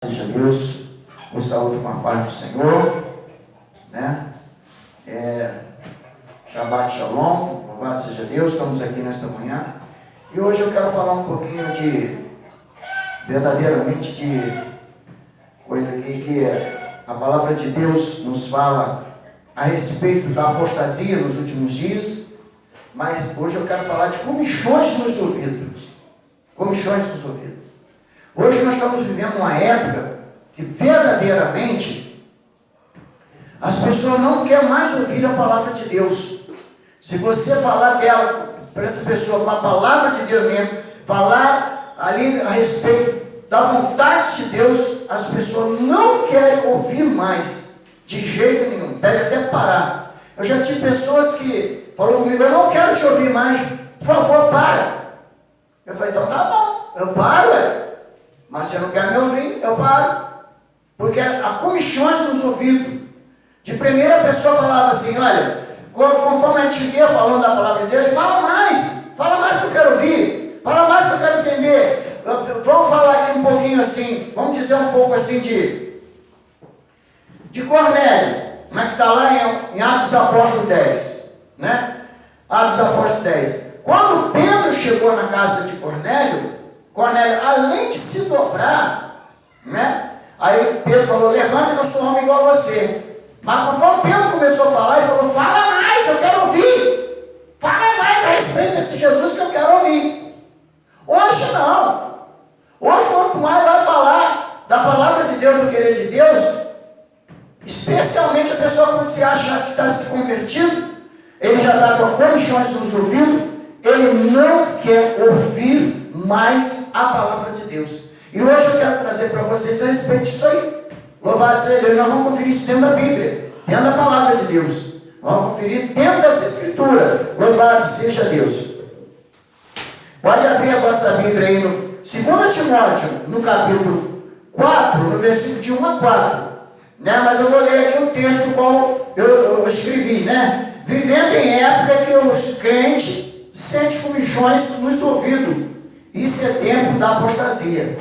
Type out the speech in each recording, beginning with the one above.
Seja Deus, o saúdo com a paz do Senhor, né? Shabbat Shalom, louvado seja Deus, estamos aqui nesta manhã. E hoje eu quero falar um pouquinho verdadeiramente de coisa que a palavra de Deus nos fala a respeito da apostasia nos últimos dias, mas hoje eu quero falar de comichões nos ouvidos. Comichões nos ouvidos. Hoje nós estamos vivendo uma época que verdadeiramente as pessoas não querem mais ouvir a palavra de Deus. Se você falar dela para essa pessoa com a palavra de Deus mesmo, falar ali a respeito da vontade de Deus, as pessoas não querem ouvir mais, de jeito nenhum, pede até parar. Eu já tive pessoas que falaram comigo: eu não quero te ouvir mais, por favor, para. Eu falei: então tá bom, eu paro, mas se eu não quero me ouvir, eu paro. Porque há comichões nos ouvidos. De primeira a pessoa falava assim: olha, conforme a gente ia falando da palavra de Deus, fala mais que eu quero ouvir, fala mais que eu quero entender. Vamos falar aqui um pouquinho assim, vamos dizer um pouco assim de Cornélio, como é que está lá em Atos Apóstolos 10, né? Atos Apóstolos 10. Quando Pedro chegou na casa de Cornélio, além de se dobrar, né? Aí Pedro falou: levanta, que eu sou homem igual a você. Mas conforme Pedro começou a falar, ele falou: fala mais, eu quero ouvir. Fala mais a respeito desse Jesus que eu quero ouvir. Hoje não. Hoje, quanto mais vai falar da palavra de Deus, do querer de Deus, especialmente a pessoa quando se acha que está se convertido, ele já está com comichões nos ouvidos, ele não quer ouvir mais a palavra de Deus. E hoje eu quero trazer para vocês a respeito disso aí. Louvado seja Deus. Nós vamos conferir isso dentro da Bíblia, dentro da palavra de Deus. Vamos conferir dentro das Escrituras. Louvado seja Deus. Pode abrir a vossa Bíblia aí no 2 Timóteo, no capítulo 4, no versículo de 1 a 4. Né? Mas eu vou ler aqui o texto qual eu escrevi, né? Vivendo em época que os crentes sentem comichões nos ouvidos. Isso é tempo da apostasia.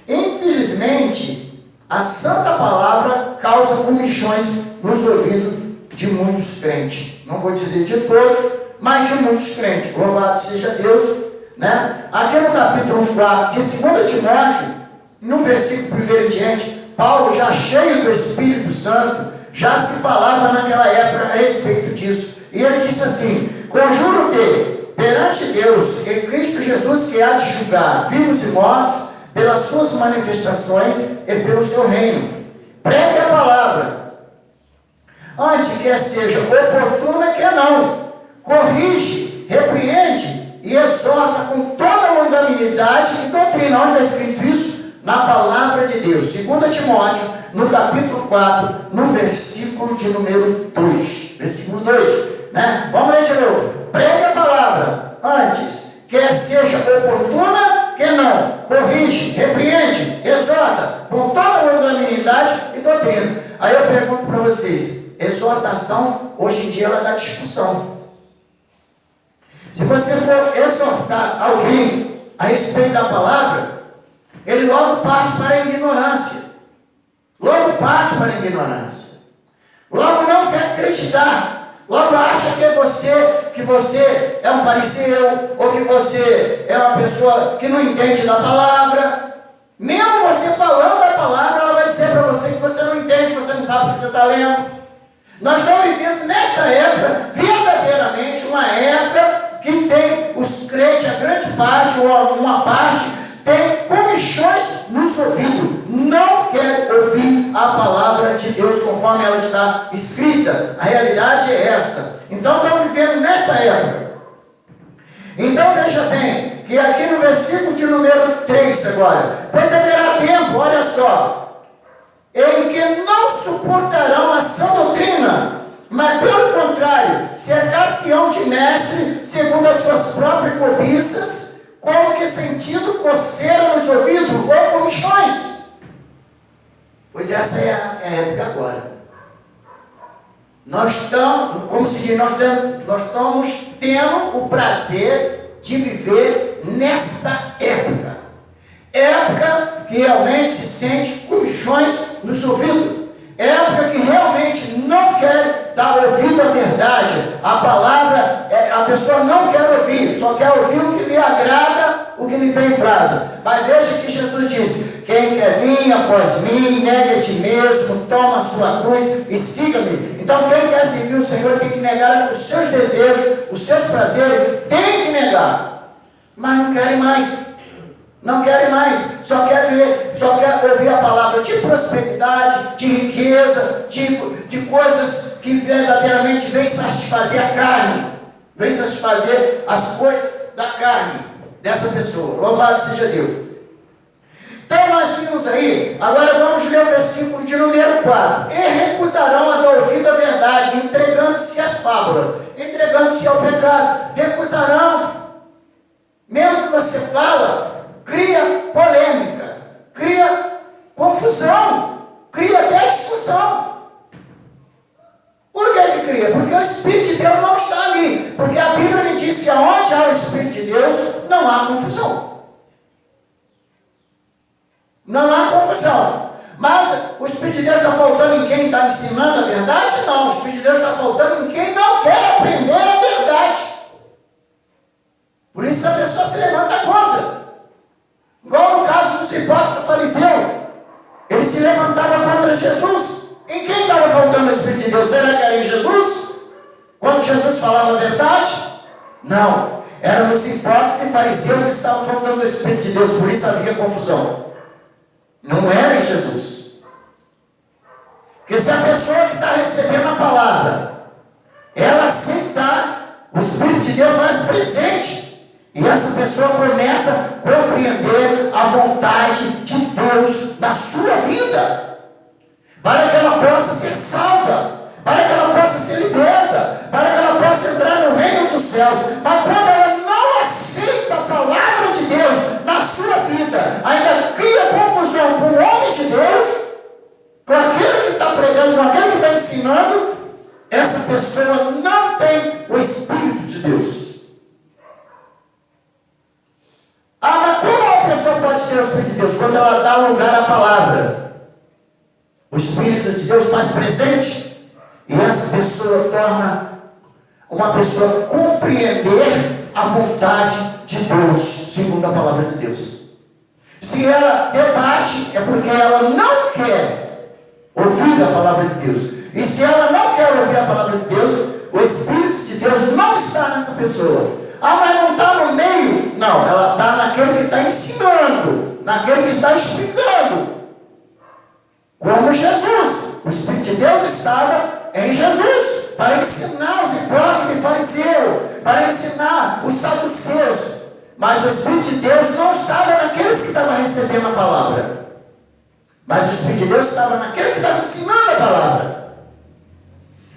Infelizmente, a santa palavra causa comichões nos ouvidos de muitos crentes. Não vou dizer de todos, mas de muitos crentes. Louvado seja Deus, né? Aqui no capítulo 4 de 2 Timóteo, no versículo 1 em diante, Paulo, já cheio do Espírito Santo, já se falava naquela época a respeito disso. E ele disse assim: conjuro-te perante Deus e Cristo Jesus, que há de julgar vivos e mortos pelas suas manifestações e pelo seu reino. Pregue a palavra, antes quer seja oportuna, quer não. Corrige, repreende e exorta com toda longanimidade e doutrina. Onde está escrito isso? Na palavra de Deus. 2 Timóteo, no capítulo 4, no versículo de número 2. Versículo 2. Né? Vamos ler de novo. Pregue a palavra, antes quer seja oportuna, quer não. Corrige, repreende, exorta com toda longanimidade e doutrina. Aí eu pergunto para vocês: exortação, hoje em dia, ela dá discussão. Se você for exortar alguém a respeito da palavra, ele logo parte para a ignorância. Logo não quer acreditar. Logo acha que você é um fariseu, ou que você é uma pessoa que não entende da palavra. Mesmo você falando a palavra, ela vai dizer para você que você não entende, você não sabe o que você está lendo. Nós estamos vivendo nesta época, verdadeiramente, uma época que tem os crentes, a grande parte, ou uma parte, tem comichões nos ouvidos. Não quer ouvir a palavra de Deus conforme ela está escrita. A realidade é essa. Então estamos vivendo nesta época. Então veja bem, que aqui no versículo de número 3 agora: pois haverá tempo, olha só, em que não suportarão a sã doutrina, mas pelo contrário, cercar-se-ão de mestre segundo as suas próprias cobiças, como que sentindo coceira nos ouvidos ou comichões. Pois essa é a época agora. Nós estamos, como se diz, nós estamos tendo o prazer de viver nesta época. Época que realmente se sente comichões nos ouvidos. É época que realmente não quer dar ouvido à verdade. A palavra, a pessoa não quer ouvir, só quer ouvir o que lhe agrada, o que lhe bem praza. Mas veja que Jesus disse: quem quer vir após mim, negue a ti mesmo, toma a sua cruz e siga-me. Então quem quer seguir o Senhor tem que negar os seus desejos, os seus prazeres, tem que negar. Mas não querem mais. Não querem mais, só quer ouvir a palavra de prosperidade, de riqueza, de coisas que verdadeiramente vêm satisfazer a carne, vêm satisfazer as coisas da carne dessa pessoa. Louvado seja Deus. Então nós vimos aí, agora vamos ler o versículo de número 4. E recusarão a dar ouvido à verdade, entregando-se às fábulas, entregando-se ao pecado. Recusarão, mesmo que você fala, cria polêmica, cria confusão, cria até discussão. Por que cria? Porque o Espírito de Deus não está ali. Porque a Bíblia me diz que onde há o Espírito de Deus, não há confusão. Não há confusão. Mas o Espírito de Deus está faltando em quem está ensinando a verdade? Não. O Espírito de Deus está faltando em quem não quer aprender a verdade. Por isso a pessoa se levanta contra. Igual no caso dos hipócritas fariseus, ele se levantava contra Jesus. Em quem estava faltando o Espírito de Deus? Será que era em Jesus? Quando Jesus falava a verdade? Não, era nos hipócritas e fariseus que estavam faltando o Espírito de Deus, por isso havia confusão. Não era em Jesus. Porque se a pessoa que está recebendo a palavra, ela aceitar, o Espírito de Deus faz presente. E essa pessoa começa a compreender a vontade de Deus na sua vida, para que ela possa ser salva, para que ela possa ser liberta, para que ela possa entrar no reino dos céus. Mas quando ela não aceita a palavra de Deus na sua vida, ainda cria confusão com o homem de Deus, com aquele que está pregando, com aquele que está ensinando, essa pessoa não tem o Espírito de Deus. Ah, mas como a pessoa pode ter o Espírito de Deus? Quando ela dá lugar à palavra. O Espírito de Deus faz presente e essa pessoa torna uma pessoa compreender a vontade de Deus, segundo a palavra de Deus. Se ela debate, é porque ela não quer ouvir a palavra de Deus. E se ela não quer ouvir a palavra de Deus, o Espírito de Deus não está nessa pessoa. Ah, mas não está no meio. Não, ela está naquele que está ensinando, naquele que está explicando. Como Jesus. O Espírito de Deus estava em Jesus, para ensinar os hipócritas e fariseus, para ensinar os saduceus. Mas o Espírito de Deus não estava naqueles que estavam recebendo a palavra. Mas o Espírito de Deus estava naquele que estava ensinando a palavra.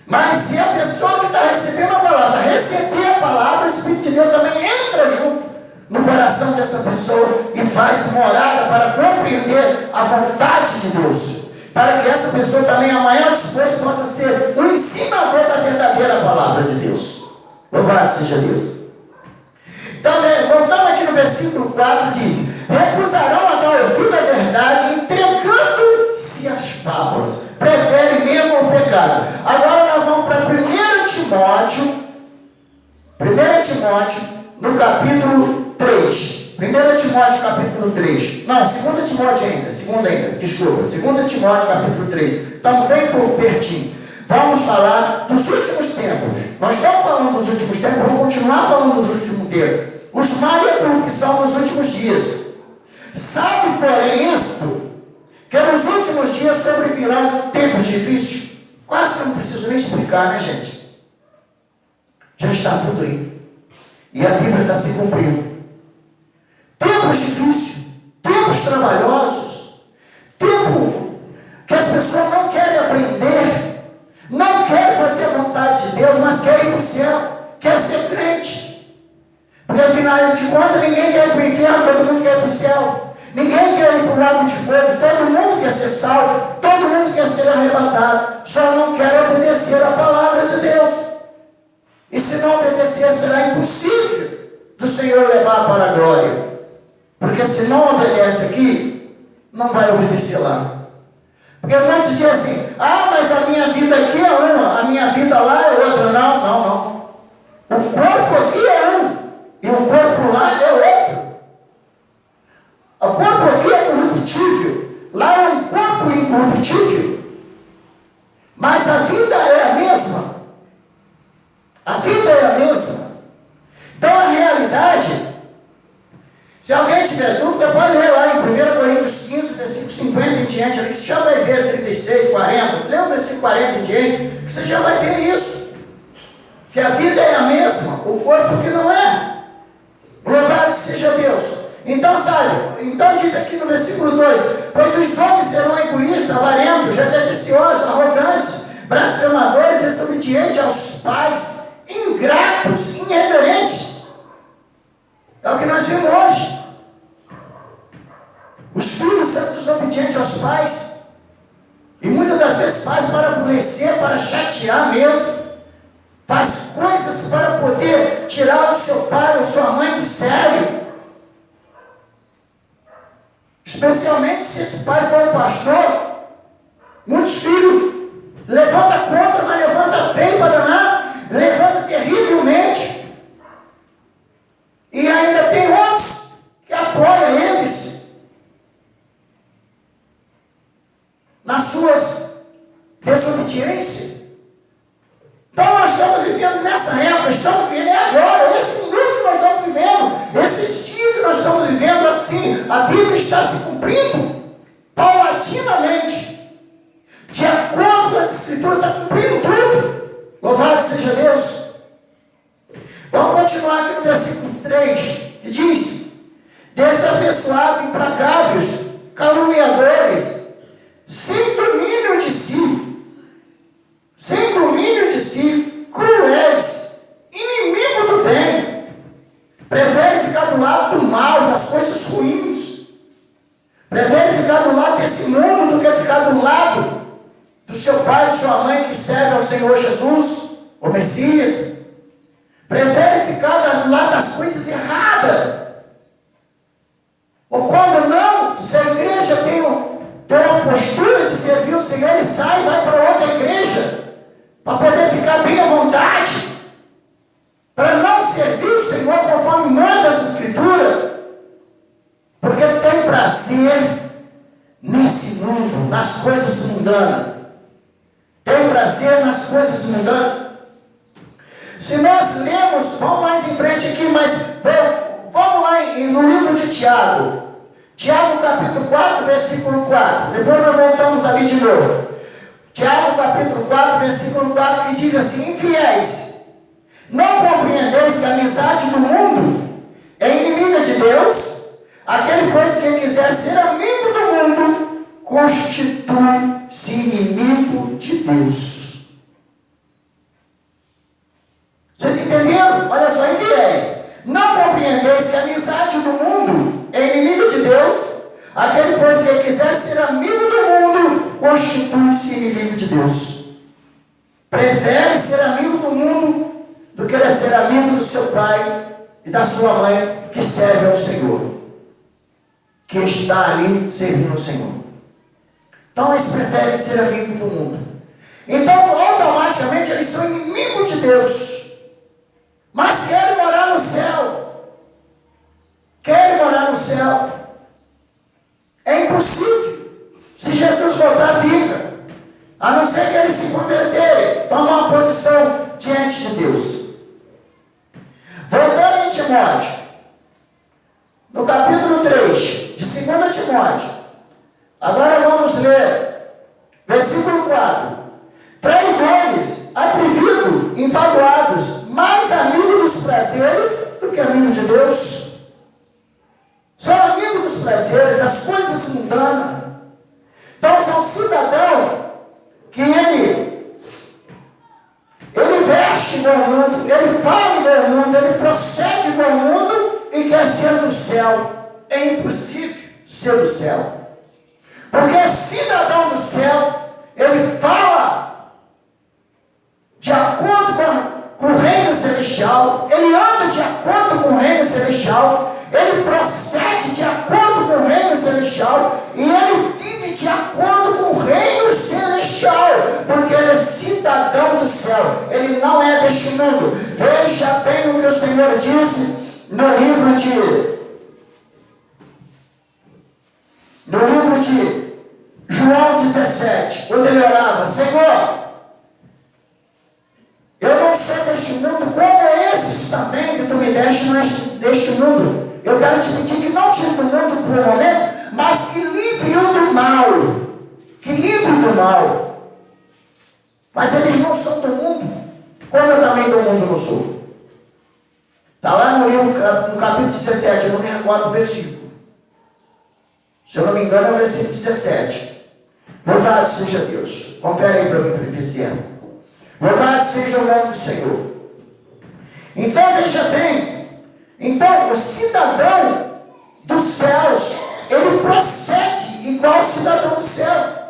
Mas se a pessoa que está recebendo a palavra receber a palavra, o Espírito de Deus também entra junto no coração dessa pessoa e faz morada para compreender a vontade de Deus, para que essa pessoa também amanhã depois possa ser o ensinador da verdadeira palavra de Deus. Louvado seja Deus. Então, voltando aqui no versículo 4, diz: recusarão a dar ouvido à verdade, entregando-se às fábulas. Prefere mesmo o pecado. Agora nós vamos para 1 Timóteo, no capítulo 3. 1 Timóteo, capítulo 3. Não, 2 Timóteo ainda. Desculpa. 2 Timóteo, capítulo 3. Estamos bem por pertinho. Vamos falar dos últimos tempos. Nós estamos falando dos últimos tempos, vamos continuar falando dos últimos tempos. Os males que são nos últimos dias. Sabe, porém, isto, que nos últimos dias sobrevirão tempos difíceis. Quase que não preciso nem explicar, né, gente? Já está tudo aí. E a Bíblia está se cumprindo. Tempos difíceis, tempos trabalhosos, tempo que as pessoas não querem aprender, não querem fazer a vontade de Deus, mas querem ir para o céu, querem ser crente. Porque afinal de contas, ninguém quer ir para o inferno, todo mundo quer ir para o céu. Ninguém quer ir para o lago de fogo, todo mundo quer ser salvo, todo mundo quer ser arrebatado, só não quer obedecer a palavra de Deus. E se não obedecer, será impossível do Senhor levar para a glória. Porque se não obedece aqui, não vai obedecer lá. Porque muitos dizem assim, mas a minha vida aqui é uma, a minha vida lá é outra. Não. O corpo aqui é um, e o corpo lá é outro. O corpo aqui é corruptível, lá é um corpo incorruptível. Mas a vida é a mesma. A vida é a mesma. Então a realidade, se alguém tiver dúvida, pode ler lá em 1 Coríntios 15, versículo 50 em diante, que você já vai ver 36, 40, lê o versículo 40 em diante, que você já vai ver isso. Que a vida é a mesma, o corpo que não é. Louvado seja Deus. Então, então diz aqui no versículo 2, pois os homens serão egoístas, avarentos, jactanciosos, arrogantes, blasfemadores, desobedientes aos pais, ingratos, irreverentes. É o que nós vemos hoje. Os filhos são desobedientes aos pais. E muitas das vezes faz para aborrecer, para chatear mesmo. Faz coisas para poder tirar o seu pai ou sua mãe do sério. Especialmente se esse pai for um pastor. Muitos filhos levanta contra, mas levanta feio para danar. Levanta terrivelmente. E ainda tem outros que apoiam eles nas suas desobediências. Então nós estamos vivendo nessa época, estamos vivendo agora, esse minuto que nós estamos vivendo, esses dias que nós estamos vivendo assim, a Bíblia está se cumprindo paulatinamente, de acordo com as Escrituras, está cumprindo tudo. Louvado seja Deus. Vamos continuar aqui no versículo 3, que diz: desafeiçoados, implacáveis, caluniadores, sem domínio de si, cruéis, inimigo do bem, prefere ficar do lado do mal, das coisas ruins, prefere ficar do lado desse mundo do que ficar do lado do seu pai e sua mãe que serve ao Senhor Jesus, o Messias. Prefere ficar do lado das coisas erradas. Ou quando não, se a igreja tem uma postura de servir o Senhor, ele sai e vai para outra igreja, para poder ficar bem à vontade, para não servir o Senhor conforme manda as Escrituras, porque tem prazer nesse mundo, nas coisas mundanas. Tem prazer nas coisas mundanas. Se nós lemos, vamos mais em frente aqui, mas vamos lá no livro de Tiago. Tiago capítulo 4, versículo 4. Depois nós voltamos ali de novo. Tiago capítulo 4, versículo 4, que diz assim: infiéis, não compreendeis que a amizade do mundo é inimiga de Deus? Aquele, pois, que quiser ser amigo do mundo, constitui-se inimigo de Deus. Vocês entenderam? Olha só, infiéis, não compreendeis que a amizade do mundo é inimiga de Deus? Aquele, pois, que quiser ser amigo do mundo, constitui-se inimigo de Deus. Prefere ser amigo do mundo do que ser amigo do seu pai e da sua mãe que serve ao Senhor, que está ali servindo ao Senhor. Então eles preferem ser amigo do mundo. Então automaticamente eles são inimigos de Deus, mas querem morar no céu. Querem morar no céu. É impossível. Se Jesus voltar, fica. A não ser que eles se converterem, tomar uma posição diante de Deus. Voltando em Timóteo, no capítulo 3 de 2 Timóteo, agora vamos ler versículo 4. Traidores, atrevidos, enfatuados, mais amigos dos prazeres do que amigos de Deus. São amigos dos prazeres, das coisas mundanas. Então são cidadãos que ele veste igual ao mundo, ele fala igual ao mundo, ele procede igual ao mundo e quer ser do céu. É impossível ser do céu. Porque o cidadão do céu, ele fala de acordo com o reino celestial, ele anda de acordo com o reino celestial, ele procede de acordo com o reino celestial, e ele cidadão do céu, ele não é deste mundo. Veja bem o que o Senhor disse no livro de João 17, quando ele orava: Senhor, eu não sou deste mundo, como esses também que tu me deste não é deste mundo. Eu quero te pedir que não tire do mundo por um momento, mas que livre-o do mal. Que livre do mal. Mas eles não são do mundo, como eu também do mundo não sou. Está lá no livro, no capítulo 17, eu não me recordo do versículo. Se eu não me engano, é o versículo 17. Louvado seja Deus. Confere aí para mim, para ver se é. Louvado seja o nome do Senhor. Então, veja bem. Então, o cidadão dos céus, ele procede igual o cidadão do céu.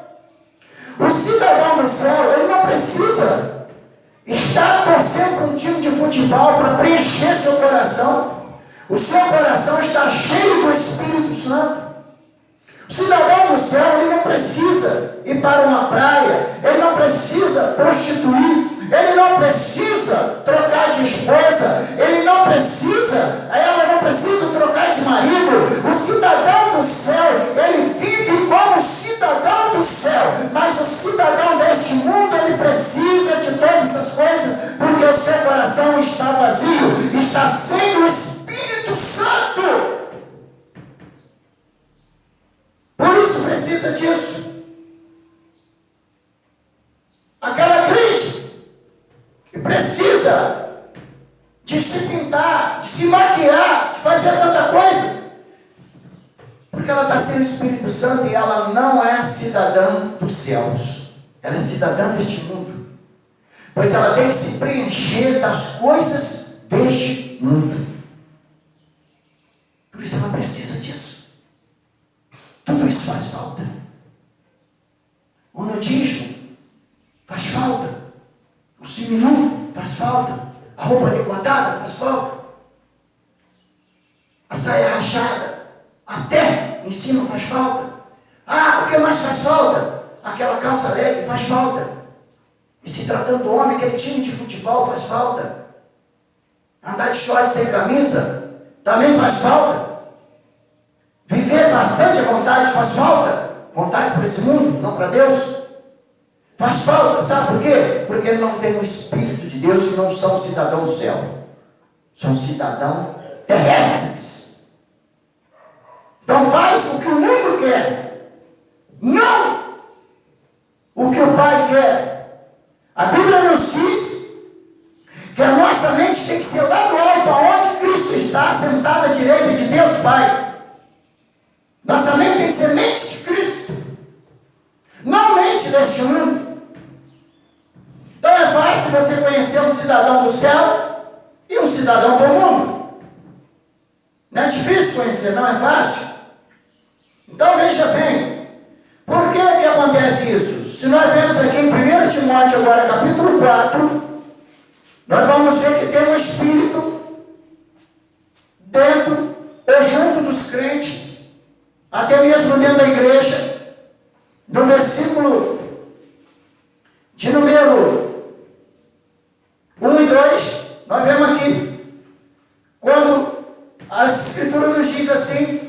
O cidadão do céu, ele não precisa estar torcendo para um time de futebol para preencher seu coração. O seu coração está cheio do Espírito Santo. O cidadão do céu, ele não precisa ir para uma praia, ele não precisa prostituir, ele não precisa trocar de esposa, ela não precisa trocar de marido. O cidadão do céu, ele vive como cidadão do céu, mas o cidadão deste mundo, ele precisa de todas essas coisas, porque o seu coração está vazio, está sem o Espírito Santo. Por isso precisa disso. Aquela crente que precisa de se pintar, de se maquiar, de fazer tanta coisa, porque ela está sem o Espírito Santo e ela não é cidadã dos céus. Ela é cidadã deste mundo. Pois ela tem que se preencher das coisas deste mundo. Por isso ela precisa disso. Tudo isso faz falta. O nudismo faz falta. O seminu faz falta. A roupa decotada faz falta. A saia rachada, até em cima faz falta. O que mais faz falta? Aquela calça leg faz falta. E se tratando do homem, aquele time de futebol faz falta. Andar de short sem camisa também faz falta. Viver bastante à vontade faz falta. Vontade para esse mundo, não para Deus. Faz falta, sabe por quê? Porque não tem o Espírito de Deus e não são cidadãos do céu. São cidadãos terrestres. Então faz o que o mundo quer, não o que o Pai quer. A Bíblia nos diz que a nossa mente tem que ser lá do alto, aonde Cristo está, sentado à direita de Deus Pai. Nossa mente tem que ser mente de Cristo, não mente deste mundo. Então é fácil você conhecer um cidadão do céu e um cidadão do mundo. Não é difícil conhecer, não é fácil. Então veja bem, por que acontece isso? Se nós vemos aqui em 1 Timóteo agora, capítulo 4, nós vamos ver que tem um Espírito dentro ou junto dos crentes, até mesmo dentro da igreja. No versículo de número 1 e 2, nós vemos aqui, quando a Escritura nos diz assim,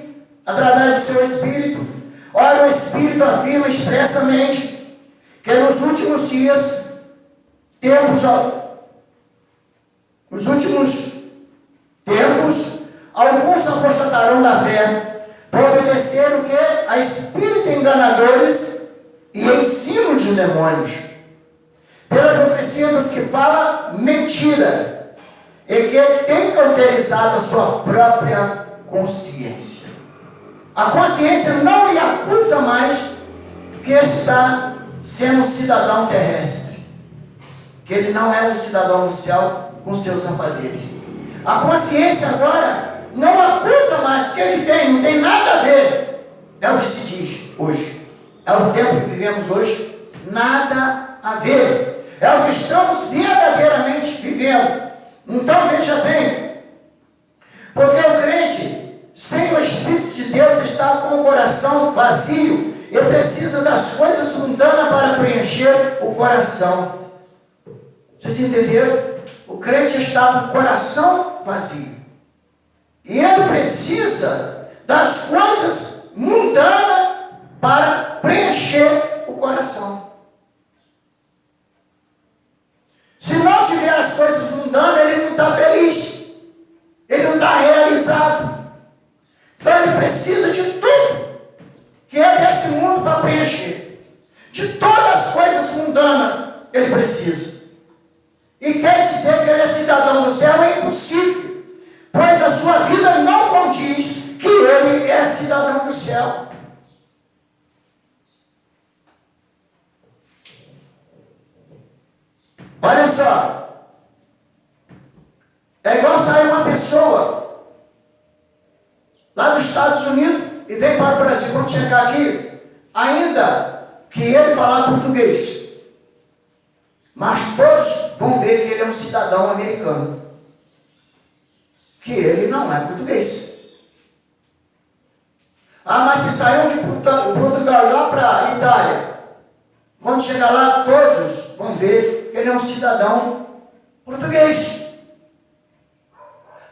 através do seu Espírito: ora, o Espírito afirma expressamente que nos últimos tempos, alguns apostatarão da fé, para obedecer o que? A espírito enganadores e ensinos de demônios, pela hipocrisia dos que falam mentira, e que tem cauterizado a sua própria consciência. A consciência não lhe acusa mais que está sendo um cidadão terrestre, que ele não é um cidadão do céu com seus afazeres. A consciência agora não acusa mais. O que ele tem? Não tem nada a ver. É o que se diz hoje. É o tempo que vivemos hoje. Nada a ver. É o que estamos verdadeiramente vivendo. Então veja bem, porque o crente sem o Espírito de Deus está com o coração vazio e precisa das coisas mundanas para preencher o coração. Vocês entenderam? O crente está com o coração vazio. E ele precisa das coisas mundanas para preencher o coração. Se não tiver as coisas mundanas, ele não está feliz. Ele não está realizado. Então ele precisa de tudo que é desse mundo para preencher. De todas as coisas mundanas ele precisa. E quer dizer que ele é cidadão do céu é impossível, pois a sua vida não condiz que ele é cidadão do céu. Olha só, é igual sair uma pessoa lá dos Estados Unidos e vem para o Brasil. Quando chegar aqui, ainda que ele falar português, mas todos vão ver que ele é um cidadão americano, que ele não é português. Ah, mas se saiu de Portugal lá para a Itália, quando chegar lá, todos vão ver que ele é um cidadão português.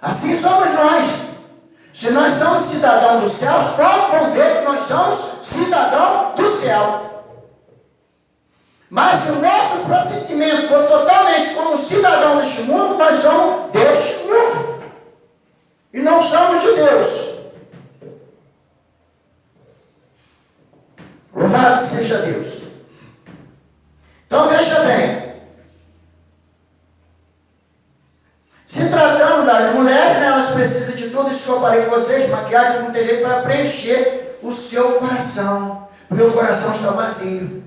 Assim somos nós. Se nós somos cidadãos dos céus, todos vão ver que nós somos cidadãos do céu. Mas se o nosso procedimento for totalmente como cidadão deste mundo, nós somos deste mundo. E não somos de Deus. Louvado seja Deus. Então veja bem. Se tratando das mulheres, né, elas precisam de tudo isso que eu falei com vocês, maquiagem, não tem jeito para preencher o seu coração. Porque o coração está vazio.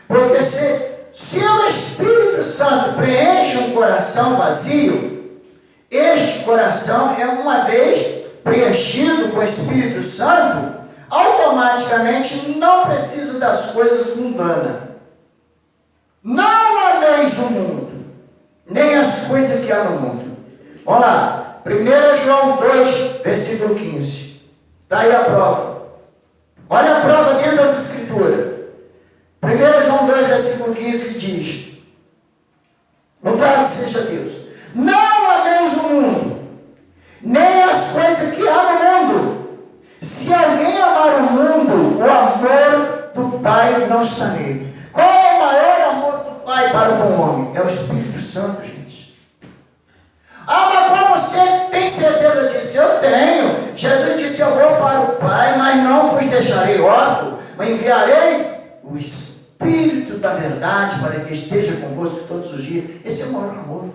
Porque se o Espírito Santo preenche um coração vazio, este coração é uma vez preenchido com o Espírito Santo, automaticamente não precisa das coisas mundanas. Não ameis o mundo, nem as coisas que há no mundo. Olha lá, 1 João 2, versículo 15. Está aí a prova. Olha a prova dentro das Escrituras. 1 João 2, versículo 15 diz: louvado seja Deus. Não ameis o mundo, nem as coisas que há no mundo. Se alguém amar o mundo, o amor do Pai não está nele. Qual é o maior amor do Pai para o bom homem? É o Espírito Santo, gente. Ah, mas como você tem certeza disso? Eu tenho. Jesus disse: eu vou para o Pai, mas não vos deixarei órfãos, mas enviarei o Espírito da verdade para que esteja convosco todos os dias. Esse é o maior amor.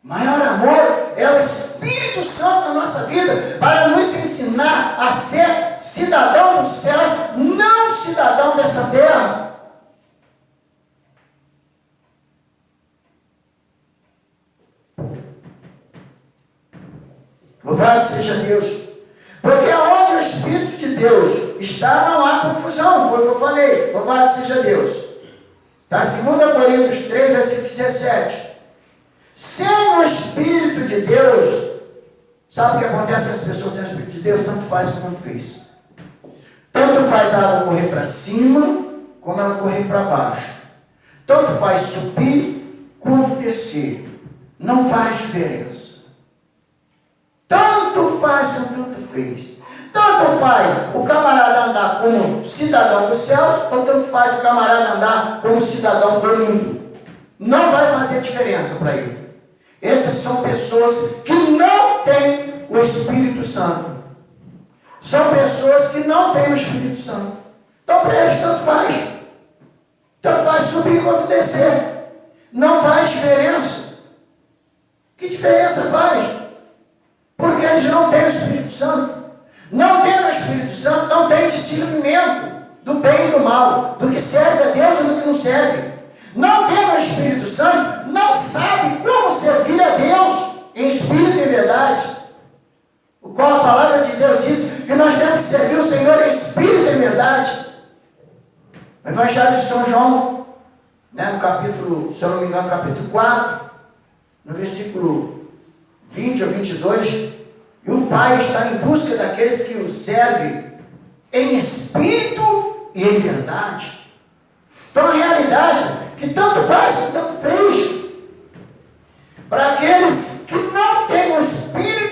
O maior amor é o Espírito Santo na nossa vida, para nos ensinar a ser cidadão dos céus, não cidadão dessa terra. Louvado seja Deus. Porque onde o Espírito de Deus está, não há confusão. Foi o que eu falei. Louvado seja Deus. Está 2 Coríntios 3, versículo 17. Sem o Espírito de Deus, sabe o que acontece com as pessoas sem o Espírito de Deus? Tanto faz como tanto fez. Tanto faz a água correr para cima, como ela correr para baixo. Tanto faz subir, quanto descer. Não faz diferença. Tanto faz como tanto fez. Tanto faz o camarada andar como cidadão dos céus, ou tanto faz o camarada andar como cidadão do mundo. Não vai fazer diferença para ele. Essas são pessoas que não têm o Espírito Santo. São pessoas que não têm o Espírito Santo. Então para eles tanto faz. Tanto faz subir quanto descer. Não faz diferença. Que diferença faz? Porque eles não têm o Espírito Santo. Não tendo o Espírito Santo, não tem discernimento do bem e do mal, do que serve a Deus e do que não serve. Não tendo o Espírito Santo, não sabe como servir a Deus em espírito e verdade. O qual a palavra de Deus diz que nós temos que servir o Senhor em espírito e verdade. O Evangelho de São João, no capítulo, se eu não me engano, capítulo 4, no versículo 20 ou 22, e o Pai está em busca daqueles que o servem em espírito e em verdade. Então a realidade é que tanto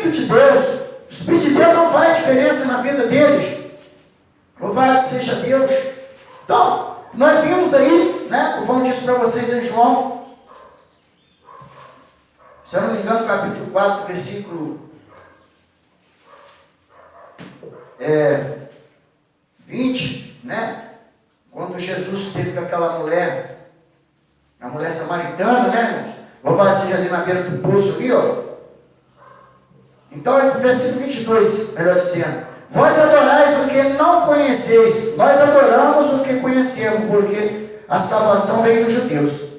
Espírito de Deus. O Espírito de Deus não faz diferença na vida deles. Louvado seja Deus. Então, nós vimos aí, né? O João disse para vocês em João, se eu não me engano, capítulo 4, versículo 20, né? Quando Jesus teve com aquela mulher, a mulher samaritana, né, irmãos? Louvado seja ali na beira do poço ali, ó. Então, versículo 22, melhor dizendo: vós adorais o que não conheceis, nós adoramos o que conhecemos, porque a salvação vem dos judeus.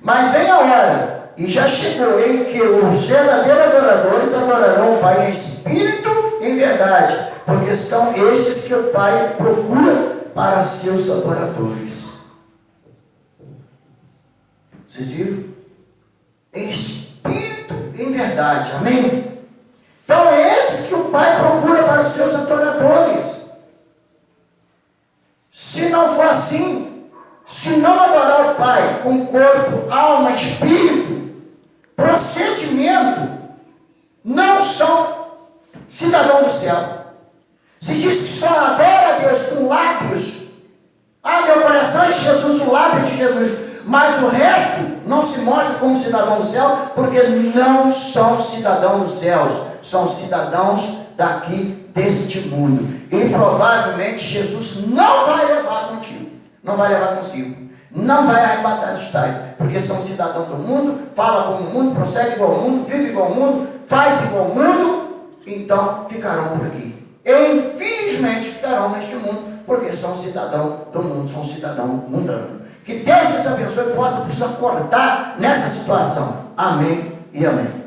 Mas vem a hora, e já chegou, em que os verdadeiros adoradores adorarão o Pai em espírito e em verdade, porque são estes que o Pai procura para seus adoradores. Vocês viram? Em espírito e em verdade, amém? Então é esse que o Pai procura para os seus adoradores. Se não for assim, se não adorar o Pai com corpo, alma, espírito, procedimento, não são cidadãos do céu. Se diz que só adora a Deus com lábios, meu coração é de Jesus, o lábio é de Jesus, mas o resto não se mostra como cidadão do céu, porque não são cidadãos dos céus, são cidadãos daqui deste mundo. E provavelmente Jesus não vai levar contigo, não vai levar consigo, não vai arrebatar os tais, porque são cidadãos do mundo, fala como o mundo, prossegue igual ao mundo, vive igual ao mundo, faz igual ao mundo, então ficarão por aqui. E infelizmente ficarão neste mundo, porque são cidadãos do mundo, são cidadãos mundanos. Que Deus nos abençoe e possa nos acordar nessa situação. Amém e amém.